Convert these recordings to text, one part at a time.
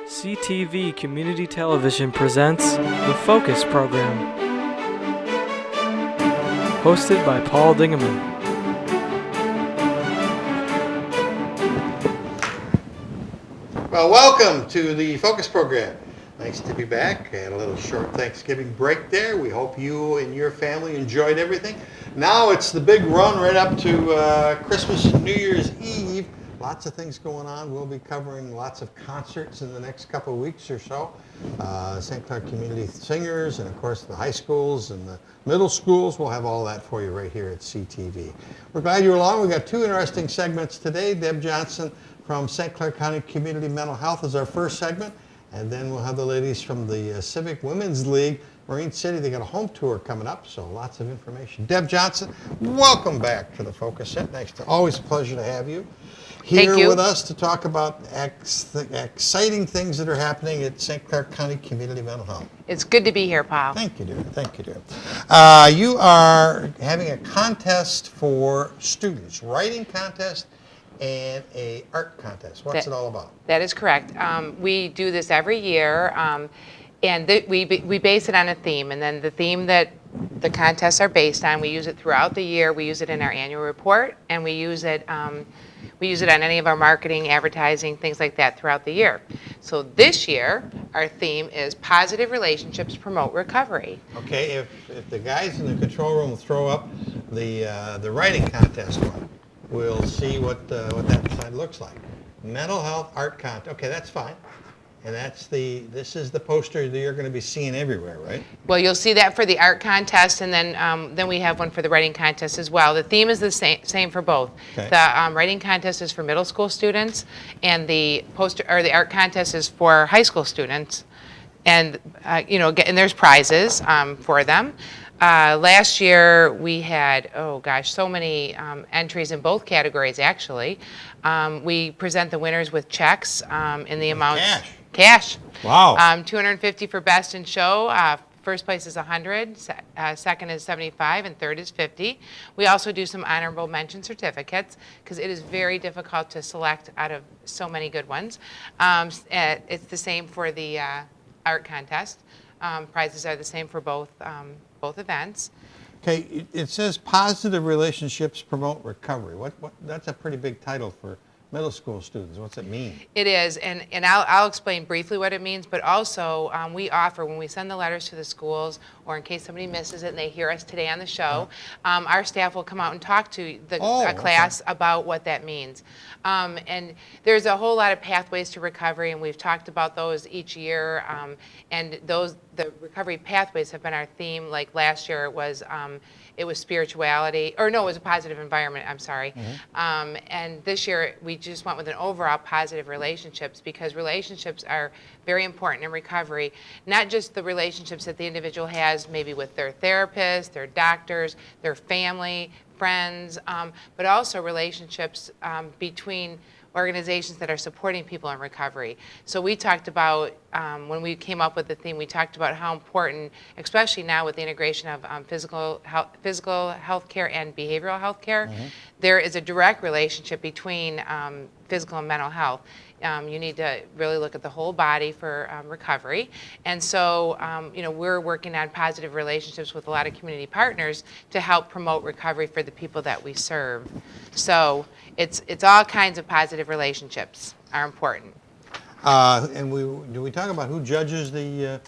CTV Community Television presents the Focus Program, hosted by Paul Dingeman. Well, welcome to the Focus Program. Nice to be back. I had a little short Thanksgiving break there. We hope you and your family enjoyed everything. Now it's the big run right up to Christmas and New Year's Eve. Lots of things going on. We'll be covering lots of concerts in the next couple of weeks or so. St. Clair Community Singers, and of course the high schools and the middle schools. We'll have all that for you right here at CTV. We're glad you're along. We've got two interesting segments today. Deb Johnson from St. Clair County Community Mental Health is our first segment. And then we'll have the ladies from the Civic Women's League, Marine City. They got a home tour coming up, so lots of information. Deb Johnson, welcome back to the Focus Set. Always a pleasure to have you here with us to talk about exciting things that are happening at St. Clair County Community Mental Health. It's good to be here, Paul. Thank you, dear. Thank you, dear. You are having a contest for students, writing contest and a art contest. What's it all about? That is correct. We do this every year, and we base it on a theme, and then the theme that the contests are based on, we use it throughout the year. We use it in our annual report, and we use it on any of our marketing, advertising, things like that throughout the year. So this year, our theme is Positive Relationships Promote Recovery. Okay, if the guys in the control room will throw up the writing contest one, we'll see what that slide looks like. Mental health art contest. Okay, that's fine. And this is the poster that you're going to be seeing everywhere, right? Well, you'll see that for the art contest, and then we have one for the writing contest as well. The theme is the same for both. Okay. The writing contest is for middle school students, and the art contest is for high school students. And and there's prizes for them. Last year we had, so many entries in both categories, actually. We present the winners with checks in the amount. Cash. Wow. $250 for best in show. First place is $100, second is $75, and third is $50. We also do some honorable mention certificates because it is very difficult to select out of so many good ones. It's the same for the art contest. Prizes are the same for both events. Okay, it says Positive Relationships Promote Recovery. What? That's a pretty big title for middle school students. What's it mean? It is, and I'll explain briefly what it means, but also we offer, when we send the letters to the schools, or in case somebody misses it and they hear us today on the show, our staff will come out and talk to the class about what that means. And there's a whole lot of pathways to recovery, and we've talked about those each year, and the recovery pathways have been our theme. Like last year it was spirituality, it was a positive environment, I'm sorry. Mm-hmm. And this year we just went with an overall positive relationships, because relationships are very important in recovery. Not just the relationships that the individual has maybe with their therapist, their doctors, their family, friends, but also relationships between organizations that are supporting people in recovery. So we talked about, when we came up with the theme, we talked about how important, especially now with the integration of physical health care and behavioral health care, there is a direct relationship between physical and mental health. You need to really look at the whole body for recovery. And so, we're working on positive relationships with a lot of community partners to help promote recovery for the people that we serve. So it's all kinds of positive relationships are important. And do we talk about who judges the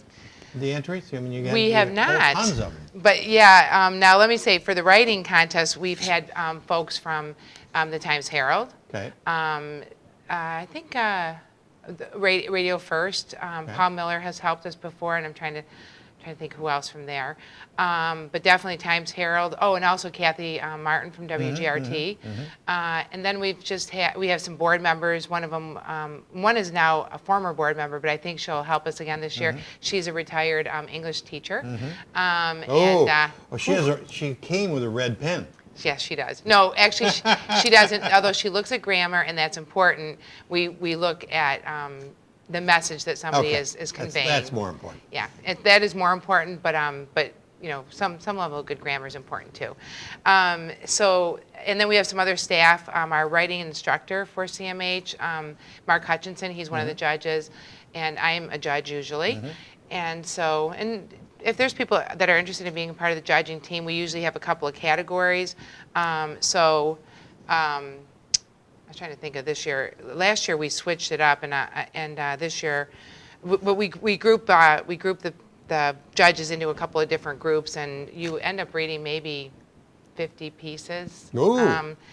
entries? I mean, we have not. Tons of them. But yeah, now let me say, for the writing contest, we've had folks from the Times Herald. Okay. I think Radio First. Paul Miller has helped us before, and I'm trying to think who else from there. But definitely Times Herald. Oh, and also Kathy Martin from WGRT. And then we have some board members. One of them, one is now a former board member, but I think she'll help us again this year. She's a retired English teacher. She came with a red pen. Yes, she does. No, actually, she doesn't. Although she looks at grammar, and that's important. We look at the message that somebody is conveying. That's more important. Yeah, that is more important. But some level of good grammar is important too. And then we have some other staff. Our writing instructor for CMH, Mark Hutchinson, he's one of the judges, and I'm a judge usually. And if there's people that are interested in being a part of the judging team, we usually have a couple of categories. I was trying to think of this year. Last year we switched it up, and this year, but we group the judges into a couple of different groups, and you end up reading maybe 50 pieces. Ooh.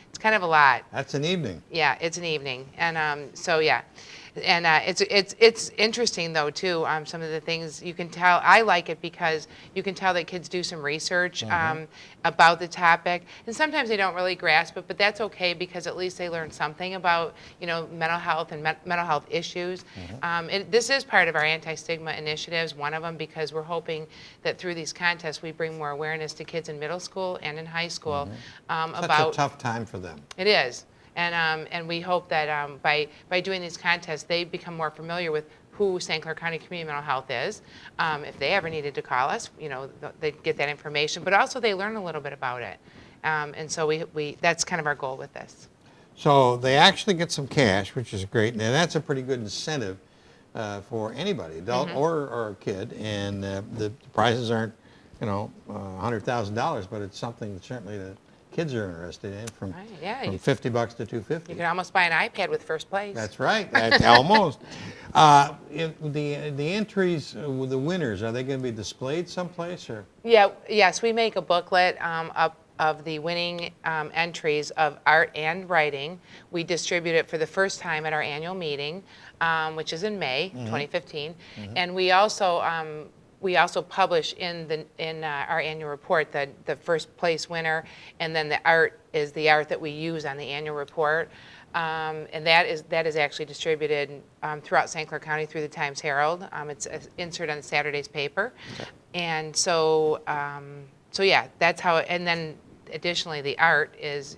It's kind of a lot. That's an evening. Yeah, it's an evening, and and it's interesting though too. Some of the things you can tell. I like it because you can tell that kids do some research about the topic, and sometimes they don't really grasp it, but that's okay because at least they learn something about mental health and mental health issues. This is part of our anti-stigma initiatives. One of them because we're hoping that through these contests we bring more awareness to kids in middle school and in high school Such about. a tough time for them. It is. And we hope that by doing these contests, they become more familiar with who St. Clair County Community Mental Health is. If they ever needed to call us, they get that information, but also they learn a little bit about it. And so that's kind of our goal with this. So they actually get some cash, which is great, and that's a pretty good incentive for anybody, adult or kid. And the prizes aren't, $100,000, but it's something certainly that kids are interested in, from $50 to $250. You can almost buy an iPad with first place. That's right. Almost. The entries, the winners, are they going to be displayed someplace, or? Yes, we make a booklet up of the winning entries of art and writing. We distribute it for the first time at our annual meeting, which is in May 2015, and we also publish in our annual report the first place winner, and then the art is the art that we use on the annual report, and that is actually distributed throughout St. Clair County through the Times Herald. It's inserted on Saturday's paper, and so that's how. And then additionally, the art is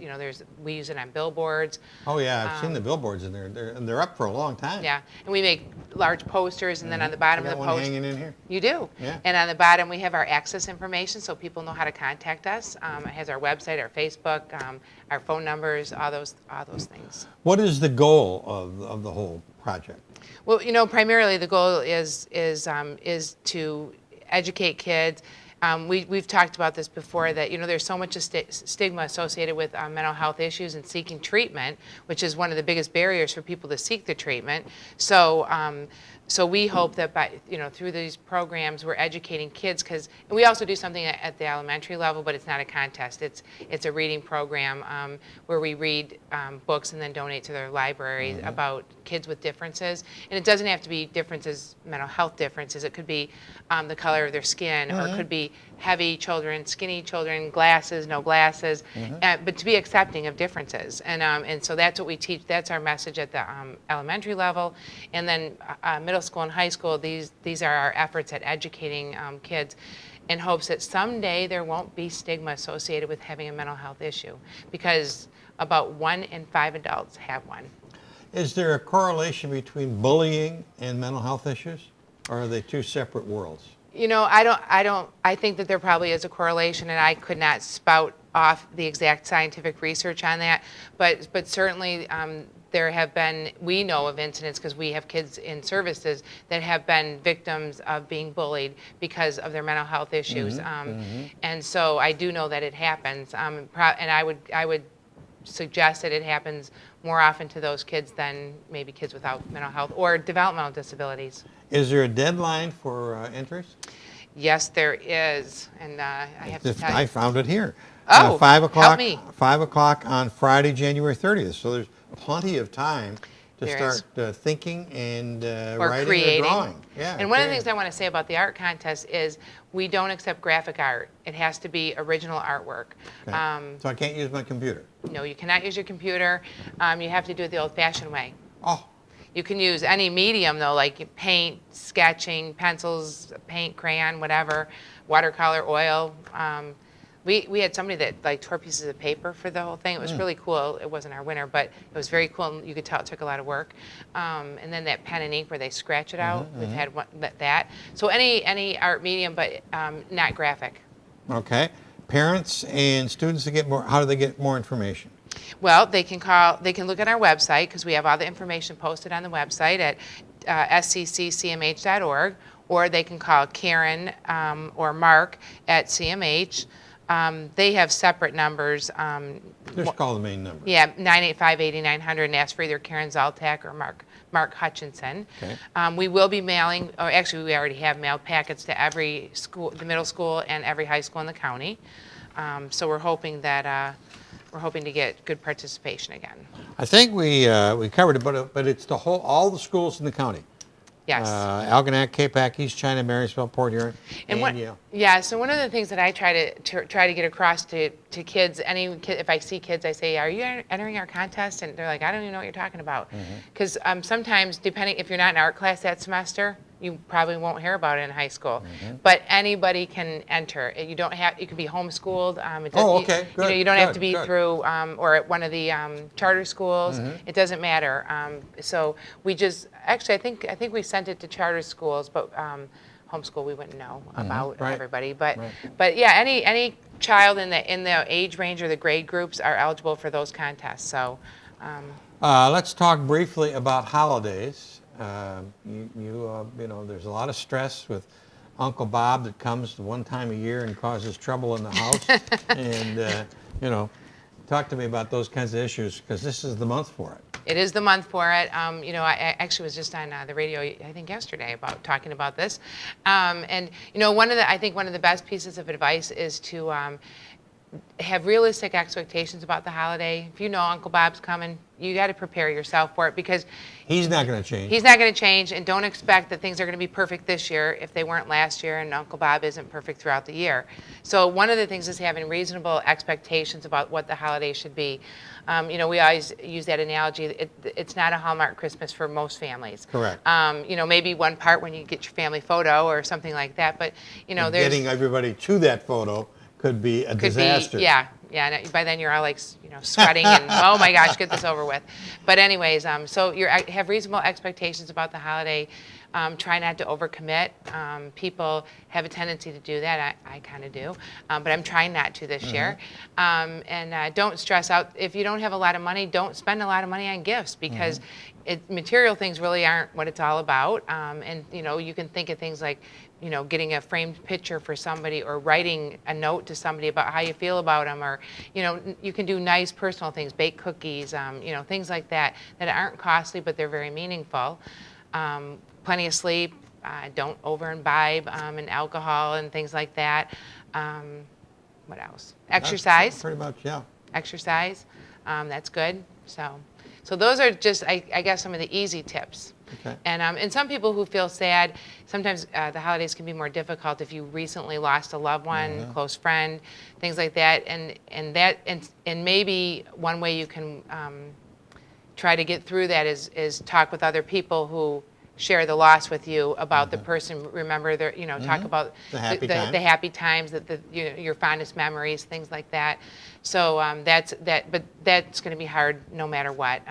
we use it on billboards. Oh yeah, I've seen the billboards, and they're up for a long time. Yeah, and we make large posters, and then on the bottom of the one poster, hanging in here. You do. Yeah. And on the bottom we have our access information, so people know how to contact us. It has our website, our Facebook, our phone numbers, all those things. What is the goal of the whole project? Well, primarily the goal is to educate kids. We've talked about this before, that there's so much stigma associated with mental health issues and seeking treatment, which is one of the biggest barriers for people to seek the treatment. So we hope that through these programs we're educating kids, and we also do something at the elementary level, but it's not a contest. It's a reading program where we read books and then donate to their library about kids with differences. And it doesn't have to be differences, mental health differences. It could be the color of their skin, or it could be heavy children, skinny children, glasses, no glasses, but to be accepting of differences. And so that's what we teach. That's our message at the elementary level. And then middle school and high school, these are our efforts at educating kids in hopes that someday there won't be stigma associated with having a mental health issue, because about 1 in 5 adults have one. Is there a correlation between bullying and mental health issues, or are they two separate worlds? I think that there probably is a correlation, and I could not spout off the exact scientific research on that, but certainly we know of incidents, because we have kids in services that have been victims of being bullied because of their mental health issues. And so I do know that it happens, and I would suggest that it happens more often to those kids than maybe kids without mental health or developmental disabilities. Is there a deadline for entries? Yes, there is, and I have to tell you. I found it here. Oh, 5 o'clock. help me. 5 o'clock on Friday, January 30th. So there's plenty of time to There start thinking and Or writing creating. or drawing. Yeah, And one of the creating. things I want to say about the art contest is we don't accept graphic art. It has to be original artwork. Okay. So I can't use my computer. No, you cannot use your computer. You have to do it the old-fashioned way. Oh, You can use any medium, though, like paint, sketching, pencils, paint, crayon, whatever, watercolor, oil. We had somebody that tore pieces of paper for the whole thing. It was really cool. It wasn't our winner, but it was very cool, and you could tell it took a lot of work. And then that pen and ink where they scratch it out, we've had that. So any art medium, but not graphic. Okay. Parents and students to get more, how do they get more information? Well, they can look at our website because we have all the information posted on the website at SCCCMH.org, or they can call Karen or Mark at CMH. They have separate numbers. Just call the main number. Yeah, 985-8900, and ask for either Karen Zaltak or Mark Hutchinson. Okay. We will be mailing, or actually we already have mailed packets to every school, the middle school and every high school in the county. So we're hoping that we're hoping to get good participation again. I think we covered it, but it's all the schools in the county. Yes. Algonac, Capac, East China, Marysville, Port Huron, and Yale. Yeah. So one of the things that I try to get across to kids, any kid, if I see kids, I say, "Are you entering our contest?" And they're like, "I don't even know what you're talking about," because sometimes, depending if you're not in art class that semester, you probably won't hear about it in high school. But anybody can enter. You don't have. You can be homeschooled. Okay, good. You don't have to be good. through or at one of the charter schools. It doesn't matter. So we just actually, I think we sent it to charter schools, but homeschool we wouldn't know about Right. everybody. But yeah, any child in the age range or the grade groups are eligible for those contests. So. Let's talk briefly about holidays. You know, there's a lot of stress with Uncle Bob that comes one time a year and causes trouble in the house. And, you know, talk to me about those kinds of issues, because this is the month for it. It is the month for it. You know, I actually was just on the radio, I think yesterday, about talking about this. And you know, I think one of the best pieces of advice is to have realistic expectations about the holiday. If you know Uncle Bob's coming, you got to prepare yourself for it, because He's not going to change. he's not going to change, and don't expect that things are going to be perfect this year if they weren't last year, and Uncle Bob isn't perfect throughout the year. So one of the things is having reasonable expectations about what the holiday should be. You know, we always use that analogy. It's not a Hallmark Christmas for most families. Correct. You know, maybe one part when you get your family photo or something like that, but you know, there's Getting everybody to that photo could be a disaster. yeah. And by then you're all like, you know, sweating and oh my gosh, get this over with. But anyways, so have reasonable expectations about the holiday. Try not to overcommit. People have a tendency to do that. I kind of do, but I'm trying not to this year. And don't stress out. If you don't have a lot of money, don't spend a lot of money on gifts, because material things really aren't what it's all about. And you know, you can think of things like, you know, getting a framed picture for somebody, or writing a note to somebody about how you feel about them, or, you know, you can do nice personal things, bake cookies, you know, things like that aren't costly, but they're very meaningful. Plenty of sleep, don't over imbibe in alcohol and things like that. What else? Exercise. That's pretty much, yeah. Exercise, that's good. So those are just, I guess, some of the easy tips. Okay. And some people who feel sad, sometimes the holidays can be more difficult if you recently lost a loved one, close friend, things like that. And maybe one way you can try to get through that is talk with other people who share the loss with you about the person. Remember, their, you know, talk about The happy times. the happy times, your fondest memories, things like that. So but that's going to be hard no matter what.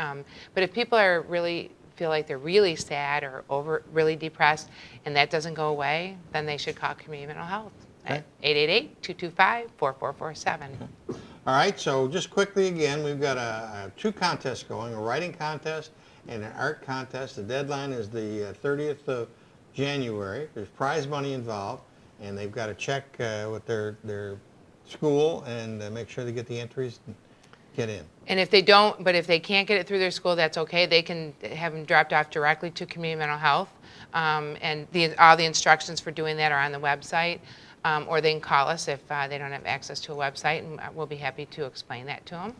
But if people are really feel like they're really sad or really depressed, and that doesn't go away, then they should call Community Mental Health at 888-225-4447. All right, so just quickly again, we've got two contests going, a writing contest and an art contest. The deadline is the 30th of January. There's prize money involved, and they've got to check with their school and make sure they get the entries and get in. And if they don't, but if they can't get it through their school, that's okay. They can have them dropped off directly to Community Mental Health, and all the instructions for doing that are on the website. Or they can call us if they don't have access to a website, and we'll be happy to explain that to them.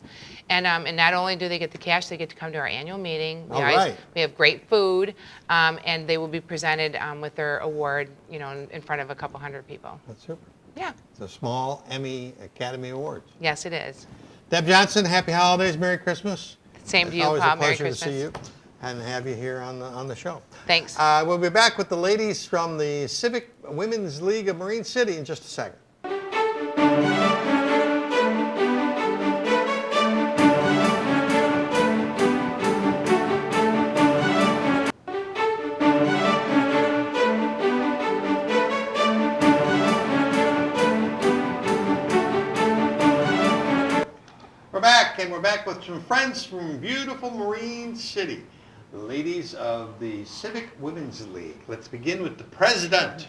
And not only do they get the cash, they get to come to our annual meeting. We have great food, and they will be presented with their award, you know, in front of a couple hundred people. That's super. Yeah. It's a small Emmy Academy Awards. Yes, it is. Deb Johnson, happy holidays, Merry Christmas. Same to you, Always Paul. a Merry pleasure Christmas. to see you and have you here on the show. Thanks. We'll be back with the ladies from the Civic Women's League of Marine City in just a second. back with some friends from beautiful Marine City, the ladies of the Civic Women's League. Let's begin with the president,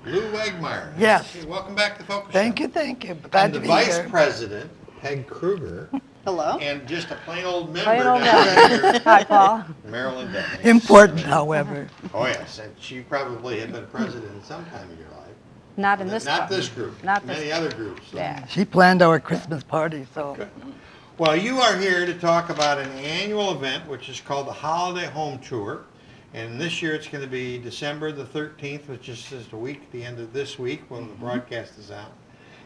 Lou Wegmeyer. Yes. Okay, welcome back to Focus. Thank you. Glad And to the be vice here. president, Peg Kruger. Hello. And just a plain old member Plain old down here, Hi, Paul. Marilyn Dennis. Important, however. Oh, yes, and she probably had been president at some time in your life. Not in this. Not this group, Not this many other groups. So. Yeah. She planned our Christmas party, so. Good. Well, you are here to talk about an annual event which is called the Holiday Home Tour. And this year it's going to be December the 13th, which is just a week, the end of this week when the broadcast is out.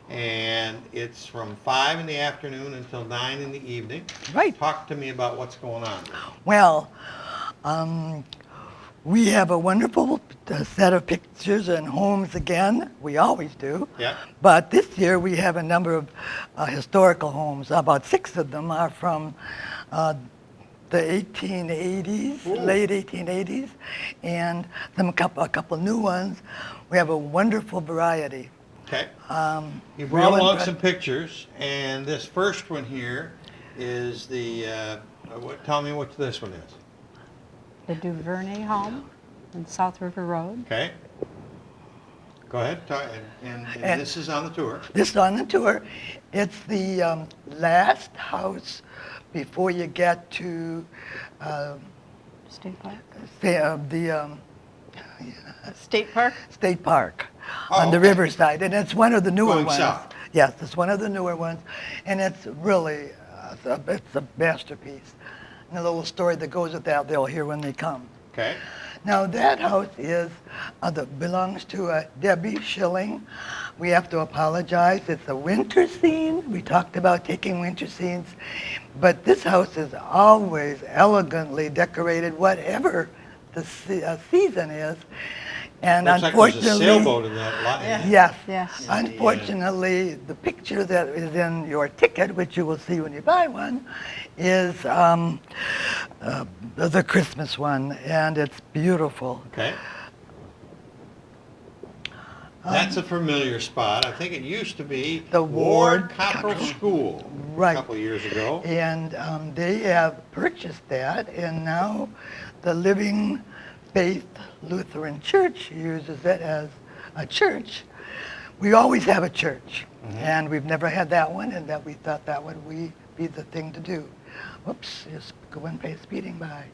And it's from 5 in the afternoon until 9 in the evening. Right. Talk to me about what's going on. Well, we have a wonderful set of pictures and homes again. We always do. Yeah. But this year we have a number of historical homes. About 6 of them are from the 1880s, Ooh. late 1880s, and a couple new ones. We have a wonderful variety. Okay. You real brought along impre- some pictures, and this first one here is the, tell me what this one is. The Duvernay home on South River Road. Okay. Go ahead, and this is on the tour. This is on the tour. It's the last house before you get to State Park. the State Park. State Park Oh, on the okay. riverside, and it's one of the newer Going ones. south. Yes, it's one of the newer ones, and it's really it's a masterpiece. And a little story that goes with that they'll hear when they come. Okay. Now that house is belongs to Debbie Schilling. We have to apologize. It's a winter scene. We talked about taking winter scenes, but this house is always elegantly decorated, whatever the season is. And Looks like there's a unfortunately, sailboat in that lot. yes. Yes. Unfortunately, the picture that is in your ticket, which you will see when you buy one, is the Christmas one, and it's beautiful. Okay. That's a familiar spot. I think it used to be The Ward Cockrell Cockrell. School Right. a couple of years ago. And they have purchased that, and now the Living Faith Lutheran Church uses it as a church. We always have a church, and we've never had that one, and that we thought that would be the thing to do. Whoops, just going by speeding by.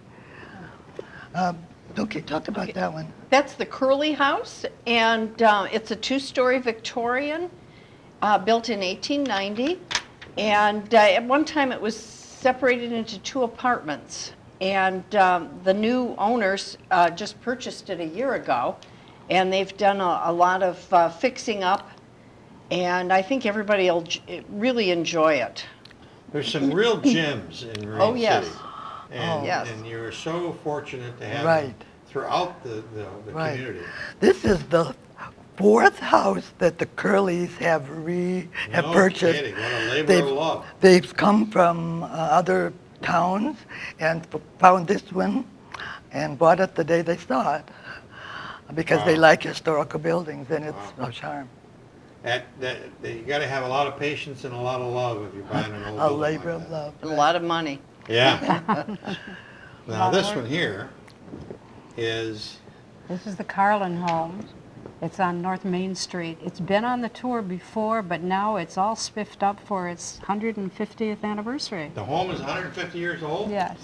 Okay, talk about that one. That's the Curley House, and it's a 2-story Victorian, built in 1890. And at one time it was separated into 2 apartments. And the new owners just purchased it a year ago, and they've done a lot of fixing up. And I think everybody will really enjoy it. There's some real gems in Marine Oh, yes. City. And, Yes. and you're so fortunate to have Right. them throughout the Right. community. This is the 4th house that the Curleys have No purchased. kidding. What a labor of love. They've come from other towns and found this one and bought it the day they saw it because they Wow. like historical buildings, and it's a charm. You got to have a lot of patience and a lot of love if you're buying an old A building labor like of that. love. And a lot of money. Yeah. Now this one here is, This is the Carlin Homes. It's on North Main Street. It's been on the tour before, but now it's all spiffed up for its 150th anniversary. the home is 150 years old? Yes.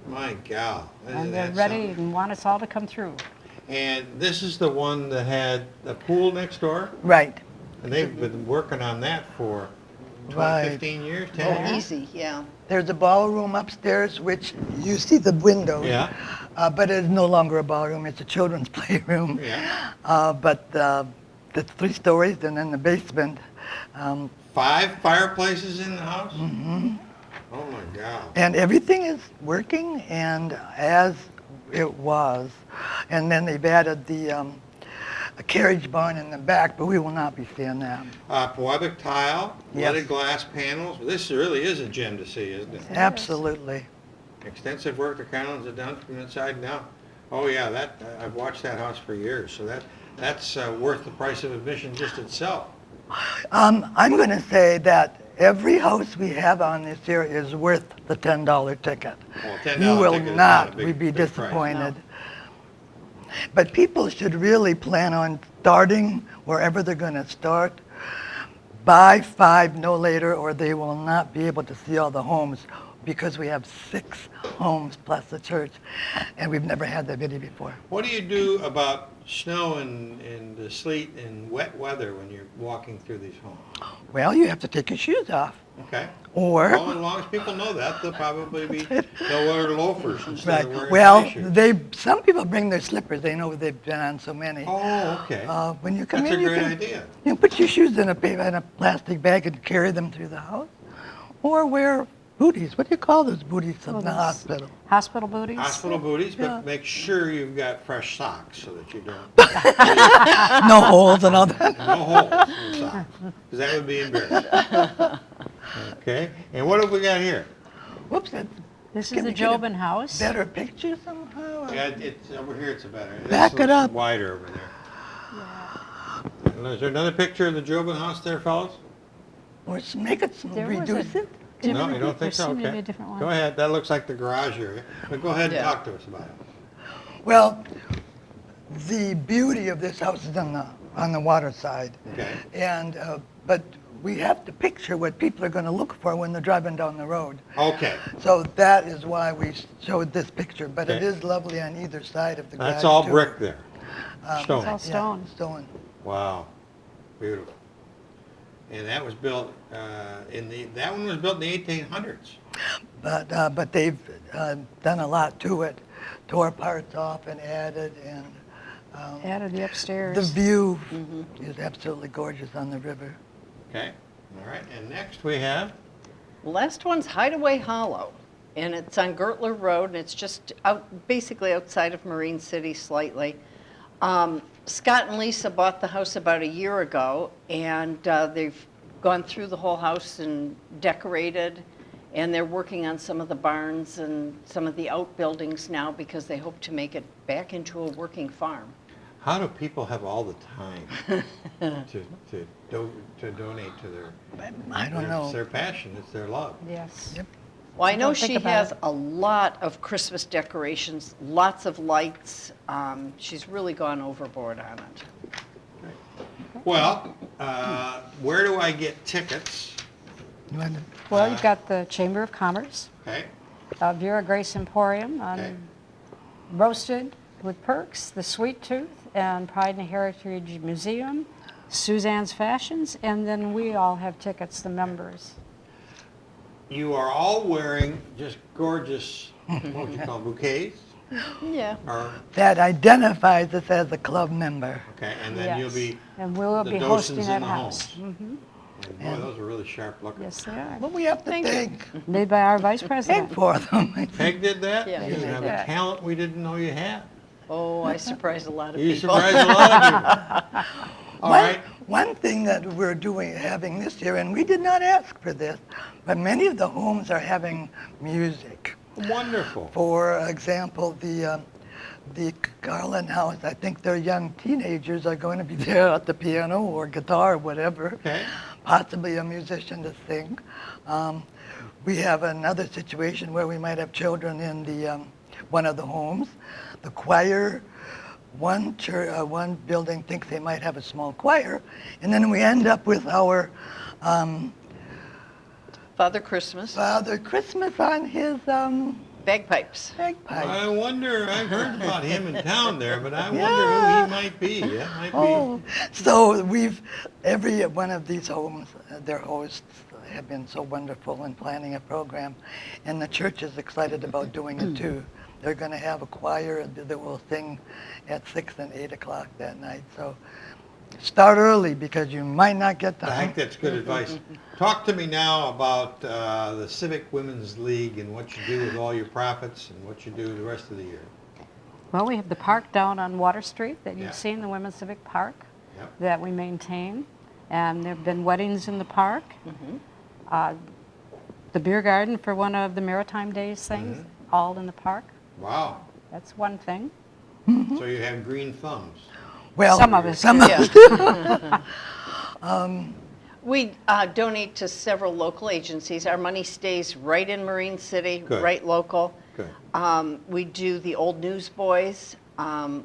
My God. And they're ready and want us all to come through. And this is the one that had a pool next door? Right. And they've been working on that for 20, Right. 15 years, 10 years? Easy, yeah. There's a ballroom upstairs, which you see the windows. Yeah. But it's no longer a ballroom. It's a children's playroom. Yeah. But the 3 stories, and then the basement. 5 fireplaces in the house? Mm-hmm. Oh my God. And everything is working and as it was. And then they've added the a carriage barn in the back, but we will not be seeing that. Poetic tile, Yes. leaded glass panels. This really is a gem to see, isn't it? Absolutely. Extensive work the Collins have done from inside and out. Oh yeah, I've watched that house for years, so that's worth the price of admission just itself. I'm going to say that Every house we have on this here is worth the $10 ticket. Well, $10 You will ticket is not a not big- be big price. disappointed. But people should really plan on starting wherever they're going to start by 5, no later, or they will not be able to see all the homes, because we have 6 homes plus the church, and we've never had that many before. What do you do about snow and the sleet and wet weather when you're walking through these homes? Well, you have to take your shoes off, Okay. or Well, as long as people know that, they'll wear loafers instead of wearing well, high shoes. some people bring their slippers. They know they've been on so many. Oh, okay. When you come That's a in, you great can idea. you can put your shoes in a plastic bag and carry them through the house, or wear booties. What do you call those booties in the those- hospital? Hospital booties? Hospital booties, Yeah. but make sure you've got fresh socks so that you don't, No holes and all that. no holes in the socks, because that would be embarrassing. Okay, and what have we got here? Whoops, that's This Can is the we get a Jobin house. better picture somehow. Yeah, it's, over here it's better. Back it up. Wider over there. Is there another picture of the Jobin house there, fellas? Or make it, There was a reduce it. No, different- you don't think there so? seemed to be Okay. a different one. Go ahead, that looks like the garage area. But go ahead and Yeah. talk to us about it. Well, the beauty of this house is on the water side. Okay. And, but we have to picture what people are going to look for when they're driving down the road. Okay, So that is why we showed this picture, but it Okay. is lovely on either side of the garage. that's all too. brick there. Stone. It's all stone. Yeah, stone. Wow, beautiful. And that was built that one was built in the 1800s. But they've done a lot to it, tore parts off and added, and Added the upstairs. the view is absolutely gorgeous on the river. Okay, all right. And next we have, Last one's Hideaway Hollow, and it's on Gertler Road, and it's just basically outside of Marine City slightly. Scott and Lisa bought the house about a year ago, and they've gone through the whole house and decorated, and they're working on some of the barns and some of the outbuildings now because they hope to make it back into a working farm. how do people have all the time to donate to their? I don't know. It's their passion. It's their love. Yes. Yep. Well, I know Don't think she about has it. a lot of Christmas decorations, lots of lights. She's really gone overboard on it. Well, where do I get tickets? You want to- Well, you've got the Chamber of Commerce, Okay, Vera Grace Emporium, Okay. Roasted with Perks, the Sweet Tooth, and Pride and Heritage Museum, Suzanne's Fashions, and then we all have tickets, the members. you are all wearing just gorgeous, what would you call them, bouquets? Yeah. Or, That identifies us as a club member. okay, and then you'll Yes. be, And we will the be docents hosting in that the house. homes. and boy, those are really sharp looking. Yes, they are. Well, we have to thank Made by our Vice Peg President. for them. Peg did that? Yeah, You she have did. a talent we didn't know you had. Oh, I surprised a lot of You people. surprised a lot of people. All right, One thing that we're having this year, and we did not ask for this, but many of the homes are having music. wonderful. For example, the Garland House, I think their young teenagers are going to be there at the piano or guitar or whatever, Okay. possibly a musician to sing. We have another situation where we might have children in one of the homes. The choir, one building thinks they might have a small choir, and then we end up with our Father Christmas, Father Christmas on his bagpipes. bagpipe. I wonder, I've heard about him in town there, but I wonder who he might be. That might be. Oh, so every one of these homes, their hosts have been so wonderful in planning a program, and the church is excited about doing it too. They're going to have a choir that will sing at 6 and 8 o'clock that night. So start early because you might not get I time. think that's good advice. Talk to me now about the Civic Women's League and what you do with all your profits and what you do the rest of the year. Well, we have the park down on Water Street that Yeah. you've seen, the Women's Civic Park, Yep. that we maintain. And there have been weddings in the park. The beer garden for one of the Maritime Days things, all in the park. Wow. That's one thing. So you have green thumbs. Well, Some of us some do. of us do. We donate to several local agencies. Our money stays right in Marine City, Good. right local. Good. We do the Old Newsboys.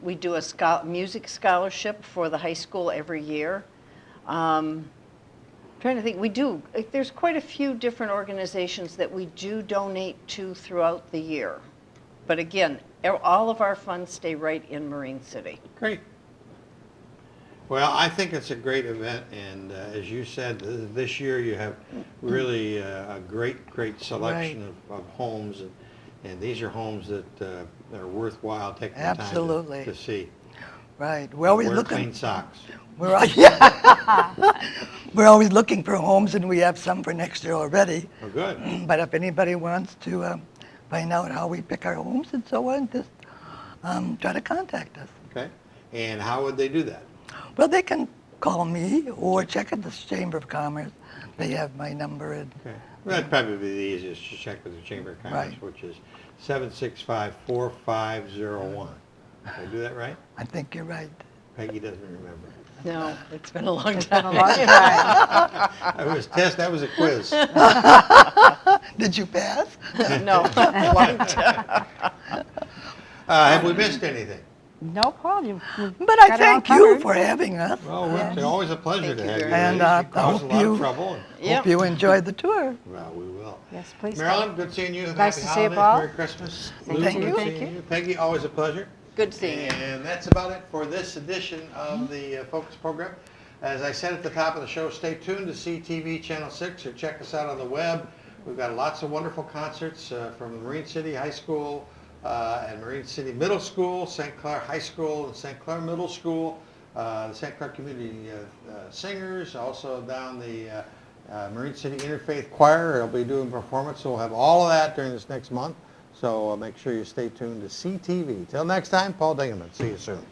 We do a music scholarship for the high school every year. Trying to think, there's quite a few different organizations that we do donate to throughout the year. But again, all of our funds stay right in Marine City. Great. Well, I think it's a great event, and as you said, this year you have really a great selection of homes, and these are homes that are worthwhile taking the time Absolutely. to see. Right. We're always Wear looking. clean socks. We're always looking for homes, and we have some for next year already. Oh, good. But if anybody wants to find out how we pick our homes and so on, just try to contact us. Okay. And how would they do that? Well, they can call me or check at the Chamber of Commerce. They have my number. And Okay. Well, that'd probably be the easiest to check with the Chamber of Commerce, Right. which is 765-4501. Did I do that right? I think you're right. Peggy doesn't remember. No, it's been a long It's been a time. long time. That was a quiz. Did you pass? No, a long time. Have we missed anything? No problem. But I Got it all thank you covered. for having us. Well, it's always a pleasure Thank to you have you. very And, ladies. I You caused a hope lot you- of trouble. Yep. Hope you enjoyed the tour. Well, we will. Yes, please. Marilyn, good seeing you. Nice Happy to see you, holidays. Paul. Merry Christmas. Thank Lou, you. good Thank seeing you. Peggy, always a pleasure. Good seeing you. And that's about it for this edition of the Focus program. As I said at the top of the show, stay tuned to CTV Channel 6 or check us out on the web. We've got lots of wonderful concerts from the Marine City High School and Marine City Middle School, St. Clair High School, and St. Clair Middle School, the St. Clair Community Singers, also down the Marine City Interfaith Choir. They'll be doing performance, so we'll have all of that during this next month. So make sure you stay tuned to CTV. Till next time, Paul Dingerman. See you soon.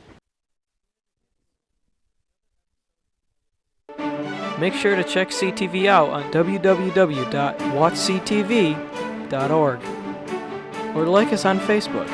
Make sure to check CTV out on www.watchctv.org or like us on Facebook.